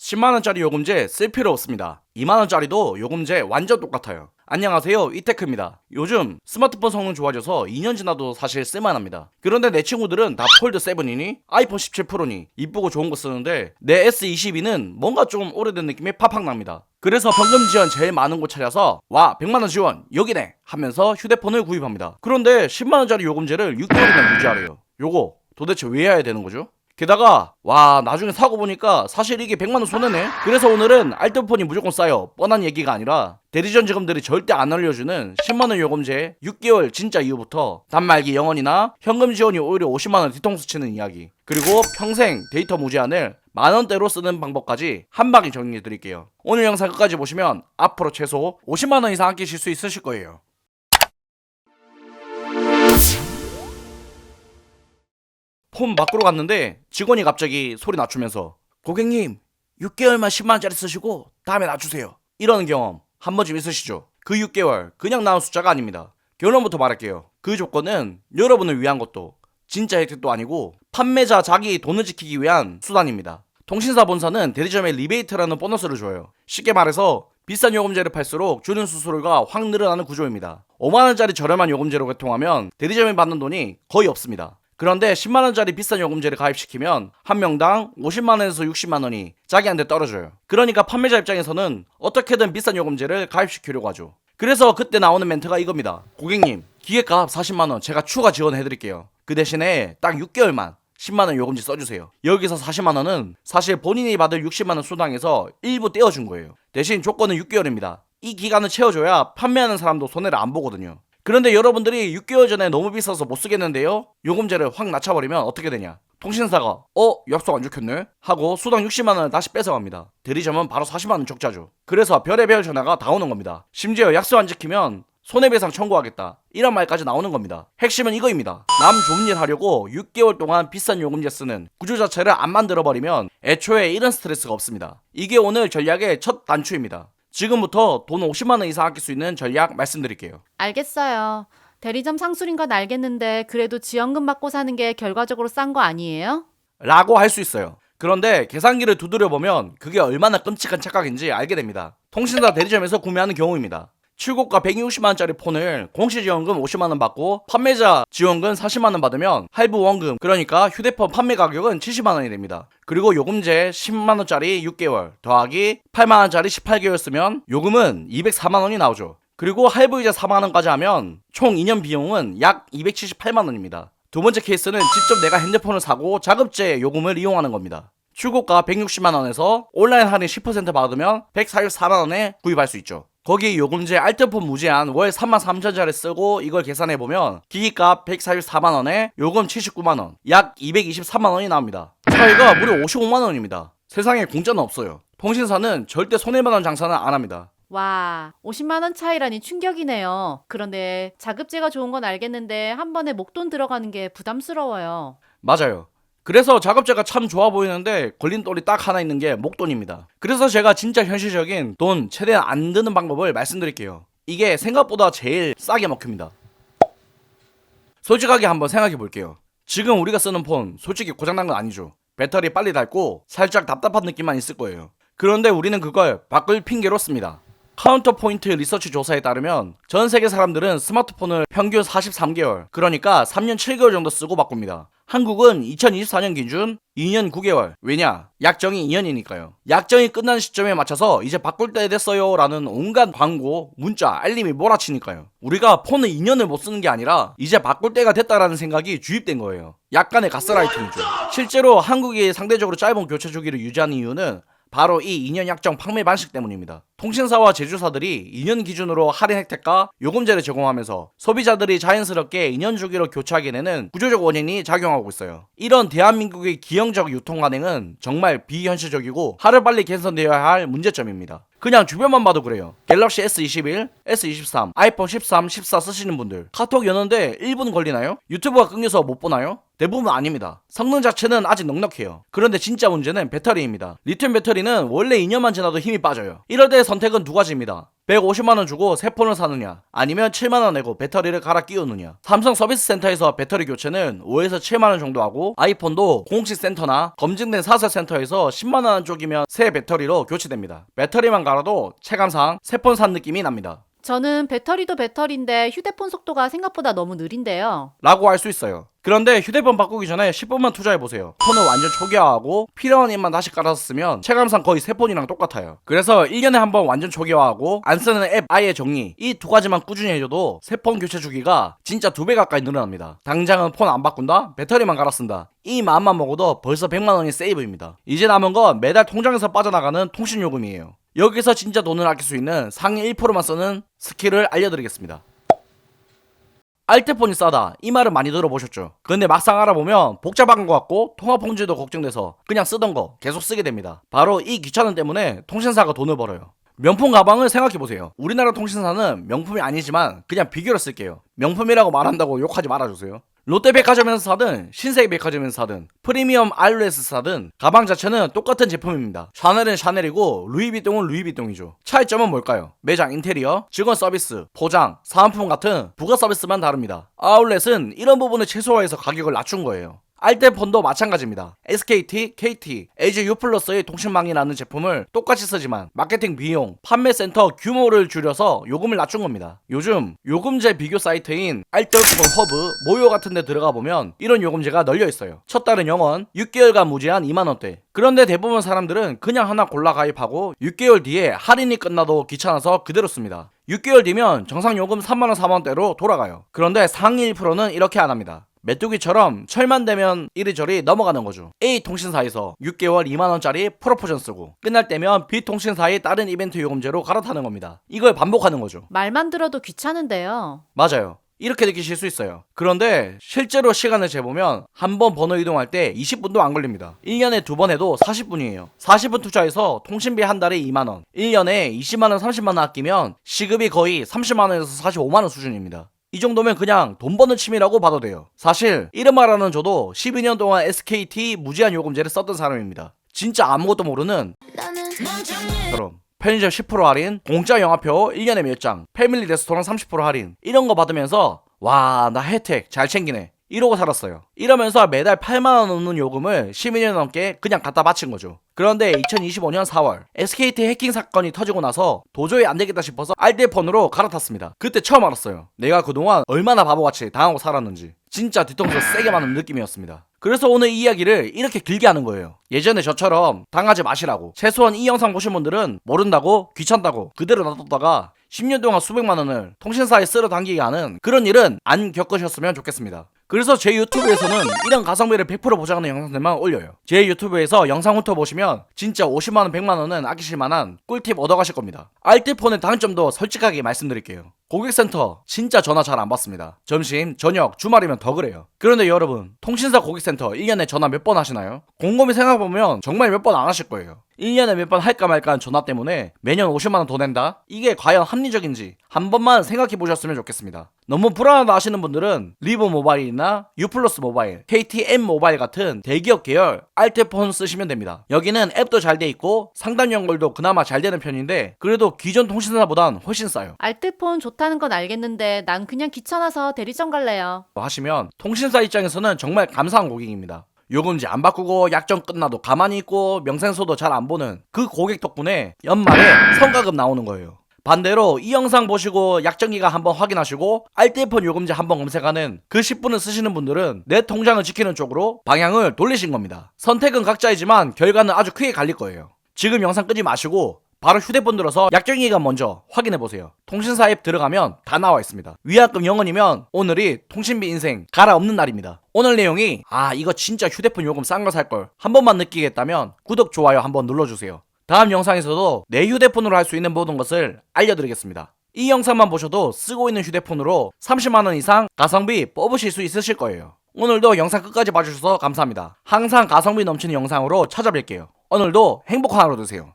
10만원짜리 요금제 쓸 필요 없습니다. 2만원짜리도 요금제 완전 똑같아요. 안녕하세요, 이테크입니다. 요즘 스마트폰 성능 좋아져서 2년 지나도 사실 쓸만합니다. 그런데 내 친구들은 다 폴드 7이니 아이폰 17 프로니 이쁘고 좋은 거 쓰는데 내 S22는 뭔가 좀 오래된 느낌이 팍팍 납니다. 그래서 현금 지원 제일 많은 곳 찾아서 와 100만원 지원 여기네 하면서 휴대폰을 구입합니다. 그런데 10만원짜리 요금제를 6개월이나 유지하래요. 요거 도대체 왜 해야 되는 거죠? 게다가 와 나중에 사고 보니까 사실 이게 100만원 손해네. 그래서 오늘은 알뜰폰이 무조건 싸요 뻔한 얘기가 아니라 대리점 직원들이 절대 안 알려주는 10만원 요금제 6개월 진짜 이후부터 단말기 0원이나 현금 지원이 오히려 50만원 뒤통수 치는 이야기, 그리고 평생 데이터 무제한을 만원대로 쓰는 방법까지 한 방에 정리해 드릴게요. 오늘 영상 끝까지 보시면 앞으로 최소 50만원 이상 아끼실 수 있으실 거예요. 폰 바꾸러 갔는데 직원이 갑자기 소리 낮추면서 고객님 6개월만 10만원짜리 쓰시고 다음에 낮추세요 이러는 경험 한 번쯤 있으시죠? 그 6개월 그냥 나온 숫자가 아닙니다. 결론부터 말할게요. 그 조건은 여러분을 위한 것도 진짜 혜택도 아니고 판매자 자기 돈을 지키기 위한 수단입니다. 통신사 본사는 대리점에 리베이트라는 보너스를 줘요. 쉽게 말해서 비싼 요금제를 팔수록 주는 수수료가 확 늘어나는 구조입니다. 5만원짜리 저렴한 요금제로 개통하면 대리점이 받는 돈이 거의 없습니다. 그런데 10만원짜리 비싼 요금제를 가입시키면 한 명당 50만원에서 60만원이 자기한테 떨어져요. 그러니까 판매자 입장에서는 어떻게든 비싼 요금제를 가입시키려고 하죠. 그래서 그때 나오는 멘트가 이겁니다. 고객님 기계값 40만원 제가 추가 지원해드릴게요. 그 대신에 딱 6개월만 10만원 요금제 써주세요. 여기서 40만원은 사실 본인이 받을 60만원 수당에서 일부 떼어준 거예요. 대신 조건은 6개월입니다. 이 기간을 채워줘야 판매하는 사람도 손해를 안 보거든요. 그런데 여러분들이 6개월 전에 너무 비싸서 못 쓰겠는데요? 요금제를 확 낮춰버리면 어떻게 되냐? 통신사가 약속 안 지켰네? 하고 수당 60만원을 다시 뺏어갑니다. 대리점은 바로 40만원 적자죠. 그래서 별의별 전화가 다 오는 겁니다. 심지어 약속 안 지키면 손해배상 청구하겠다 이런 말까지 나오는 겁니다. 핵심은 이거입니다. 남 좋은 일 하려고 6개월 동안 비싼 요금제 쓰는 구조 자체를 안 만들어버리면 애초에 이런 스트레스가 없습니다. 이게 오늘 전략의 첫 단추입니다. 지금부터 돈 50만원 이상 아낄 수 있는 전략 말씀드릴게요. 알겠어요. 대리점 상술인 건 알겠는데 그래도 지원금 받고 사는 게 결과적으로 싼 거 아니에요? 라고 할 수 있어요. 그런데 계산기를 두드려보면 그게 얼마나 끔찍한 착각인지 알게 됩니다. 통신사 대리점에서 구매하는 경우입니다. 출고가 160만원짜리 폰을 공시 지원금 50만원 받고 판매자 지원금 40만원 받으면 할부 원금, 그러니까 휴대폰 판매 가격은 70만원이 됩니다. 그리고 요금제 10만원짜리 6개월 더하기 8만원짜리 18개월 쓰면 요금은 204만원이 나오죠. 그리고 할부이자 4만원까지 하면 총 2년 비용은 약 278만원입니다. 두 번째 케이스는 직접 내가 핸드폰을 사고 자급제 요금을 이용하는 겁니다. 출고가 160만원에서 온라인 할인 10% 받으면 144만원에 구입할 수 있죠. 거기 요금제 알뜰폰 무제한 월 33,000원짜리 쓰고 이걸 계산해보면 기기값 144만원에 요금 79만원, 약 223만원이 나옵니다. 차이가 무려 55만원입니다. 세상에 공짜는 없어요. 통신사는 절대 손해보는 장사는 안 합니다. 와, 50만 원 차이라니 충격이네요. 그런데 자급제가 좋은 건 알겠는데 한 번에 목돈 들어가는 게 부담스러워요. 맞아요. 그래서 자급제가 참 좋아 보이는데 걸림돌이 딱 하나 있는 게 목돈입니다. 그래서 제가 진짜 현실적인 돈 최대한 안 드는 방법을 말씀드릴게요. 이게 생각보다 제일 싸게 먹힙니다. 솔직하게 한번 생각해 볼게요. 지금 우리가 쓰는 폰 솔직히 고장난 건 아니죠. 배터리 빨리 닳고 살짝 답답한 느낌만 있을 거예요. 그런데 우리는 그걸 바꿀 핑계로 씁니다. 카운터포인트 리서치 조사에 따르면 전 세계 사람들은 스마트폰을 평균 43개월, 그러니까 3년 7개월 정도 쓰고 바꿉니다. 한국은 2024년 기준 2년 9개월. 왜냐? 약정이 2년이니까요. 약정이 끝난 시점에 맞춰서 이제 바꿀 때 됐어요 라는 온갖 광고, 문자, 알림이 몰아치니까요. 우리가 폰을 2년을 못 쓰는 게 아니라 이제 바꿀 때가 됐다라는 생각이 주입된 거예요. 약간의 가스라이팅이죠. 실제로 한국이 상대적으로 짧은 교체 주기를 유지하는 이유는 바로 이 2년 약정 판매 방식 때문입니다. 통신사와 제조사들이 2년 기준으로 할인 혜택과 요금제를 제공하면서 소비자들이 자연스럽게 2년 주기로 교체하게 되는 구조적 원인이 작용하고 있어요. 이런 대한민국의 기형적 유통 관행은 정말 비현실적이고 하루빨리 개선되어야 할 문제점입니다. 그냥 주변만 봐도 그래요. 갤럭시 S21, S23, 아이폰 13, 14 쓰시는 분들 카톡 여는데 1분 걸리나요? 유튜브가 끊겨서 못 보나요? 대부분 아닙니다. 성능 자체는 아직 넉넉해요. 그런데 진짜 문제는 배터리입니다. 리튬 배터리는 원래 2년만 지나도 힘이 빠져요. 이럴 때 선택은 두 가지입니다. 150만원 주고 새 폰을 사느냐, 아니면 7만원 내고 배터리를 갈아 끼우느냐. 삼성 서비스 센터에서 배터리 교체는 5에서 7만원 정도 하고, 아이폰도 공식 센터나 검증된 사설 센터에서 10만원 안쪽이면 새 배터리로 교체됩니다. 배터리만 갈아도 체감상 새 폰 산 느낌이 납니다. 저는 배터리도 배터리인데 휴대폰 속도가 생각보다 너무 느린데요. 라고 할 수 있어요. 그런데 휴대폰 바꾸기 전에 10분만 투자해보세요. 폰을 완전 초기화하고 필요한 입만 다시 깔아서 쓰면 체감상 거의 새 폰이랑 똑같아요. 그래서 1년에 한 번 완전 초기화하고 안 쓰는 앱 아예 정리, 이 두 가지만 꾸준히 해줘도 새 폰 교체 주기가 진짜 2배 가까이 늘어납니다. 당장은 폰 안 바꾼다? 배터리만 갈아 쓴다. 이 마음만 먹어도 벌써 100만원이 세이브입니다. 이제 남은 건 매달 통장에서 빠져나가는 통신요금이에요. 여기서 진짜 돈을 아낄 수 있는 상위 1%만 쓰는 스킬을 알려드리겠습니다. 알뜰폰이 싸다, 이 말은 많이 들어보셨죠? 근데 막상 알아보면 복잡한 것 같고 통화 품질도 걱정돼서 그냥 쓰던 거 계속 쓰게 됩니다. 바로 이 귀찮음 때문에 통신사가 돈을 벌어요. 명품 가방을 생각해보세요. 우리나라 통신사는 명품이 아니지만 그냥 비교로 쓸게요. 명품이라고 말한다고 욕하지 말아주세요. 롯데백화점에서 사든 신세계백화점에서 사든 프리미엄 아울렛에서 사든 가방 자체는 똑같은 제품입니다. 샤넬은 샤넬이고 루이비통은 루이비통이죠. 차이점은 뭘까요? 매장 인테리어, 직원 서비스, 포장, 사은품 같은 부가 서비스만 다릅니다. 아울렛은 이런 부분을 최소화해서 가격을 낮춘 거예요. 알뜰폰도 마찬가지입니다. SKT, KT, LG U+의 통신망이라는 제품을 똑같이 쓰지만 마케팅 비용, 판매센터 규모를 줄여서 요금을 낮춘 겁니다. 요즘 요금제 비교 사이트인 알뜰폰 허브, 모요 같은 데 들어가 보면 이런 요금제가 널려 있어요. 첫 달은 영원, 6개월간 무제한 2만원대. 그런데 대부분 사람들은 그냥 하나 골라 가입하고 6개월 뒤에 할인이 끝나도 귀찮아서 그대로 씁니다. 6개월 뒤면 정상 요금 3만원 4만원대로 돌아가요. 그런데 상위 1%는 이렇게 안 합니다. 메뚜기처럼 철만 되면 이리저리 넘어가는 거죠. A 통신사에서 6개월 2만원짜리 프로포션 쓰고 끝날 때면 B 통신사의 다른 이벤트 요금제로 갈아타는 겁니다. 이걸 반복하는 거죠. 말만 들어도 귀찮은데요. 맞아요. 이렇게 느끼실 수 있어요. 그런데 실제로 시간을 재보면 한 번 번호 이동할 때 20분도 안 걸립니다. 1년에 2번 해도 40분이에요. 40분 투자해서 통신비 한 달에 2만원, 1년에 20만원 30만원 아끼면 시급이 거의 30만원에서 45만원 수준입니다. 이 정도면 그냥 돈 버는 취미라고 봐도 돼요. 사실 이런 말하는 저도 12년 동안 SKT 무제한 요금제를 썼던 사람입니다. 진짜 아무것도 모르는 그럼 편의점 10% 할인, 공짜 영화표 1년에 몇 장, 패밀리 레스토랑 30% 할인, 이런 거 받으면서 와, 나 혜택 잘 챙기네 이러고 살았어요. 이러면서 매달 8만원 넘는 요금을 12년 넘게 그냥 갖다 바친 거죠. 그런데 2025년 4월 SKT 해킹 사건이 터지고 나서 도저히 안 되겠다 싶어서 알뜰폰으로 갈아탔습니다. 그때 처음 알았어요. 내가 그동안 얼마나 바보같이 당하고 살았는지. 진짜 뒤통수 세게 맞는 느낌이었습니다. 그래서 오늘 이 이야기를 이렇게 길게 하는 거예요. 예전에 저처럼 당하지 마시라고. 최소한 이 영상 보신 분들은 모른다고, 귀찮다고 그대로 놔뒀다가 10년 동안 수백만 원을 통신사에 쓸어 당기게 하는 그런 일은 안 겪으셨으면 좋겠습니다. 그래서 제 유튜브에서는 이런 가성비를 100% 보장하는 영상들만 올려요. 제 유튜브에서 영상 훑어 보시면 진짜 50만원 100만원은 아끼실 만한 꿀팁 얻어가실 겁니다. 알뜰폰의 단점도 솔직하게 말씀드릴게요. 고객센터 진짜 전화 잘 안 받습니다. 점심, 저녁, 주말이면 더 그래요. 그런데 여러분, 통신사 고객센터 1년에 전화 몇 번 하시나요? 곰곰이 생각해보면 정말 몇 번 안 하실 거예요. 1년에 몇 번 할까 말까 한 전화 때문에 매년 50만원 더 낸다? 이게 과연 합리적인지 한 번만 생각해 보셨으면 좋겠습니다. 너무 불안하다 하시는 분들은 리브 모바일이나 U+ 모바일, KTM 모바일 같은 대기업 계열 알뜰폰 쓰시면 됩니다. 여기는 앱도 잘 돼 있고 상담 연결도 그나마 잘 되는 편인데 그래도 기존 통신사보단 훨씬 싸요. 알뜰폰 좋다는 건 알겠는데 난 그냥 귀찮아서 대리점 갈래요. 하시면 통신사 입장에서는 정말 감사한 고객입니다. 요금제 안 바꾸고 약정 끝나도 가만히 있고 명생소도 잘 안 보는 그 고객 덕분에 연말에 성과급 나오는 거예요. 반대로 이 영상 보시고 약정기간 한번 확인하시고 알뜰폰 요금제 한번 검색하는 그 10분을 쓰시는 분들은 내 통장을 지키는 쪽으로 방향을 돌리신 겁니다. 선택은 각자이지만 결과는 아주 크게 갈릴 거예요. 지금 영상 끄지 마시고 바로 휴대폰 들어서 약정기간 먼저 확인해보세요. 통신사 앱 들어가면 다 나와 있습니다. 위약금 0원이면 오늘이 통신비 인생 갈아엎는 날입니다. 오늘 내용이 이거 진짜 휴대폰 요금 싼 거 살걸 한 번만 느끼겠다면 구독, 좋아요 한번 눌러주세요. 다음 영상에서도 내 휴대폰으로 할 수 있는 모든 것을 알려드리겠습니다. 이 영상만 보셔도 쓰고 있는 휴대폰으로 30만원 이상 가성비 뽑으실 수 있으실 거예요. 오늘도 영상 끝까지 봐주셔서 감사합니다. 항상 가성비 넘치는 영상으로 찾아뵐게요. 오늘도 행복한 하루 되세요.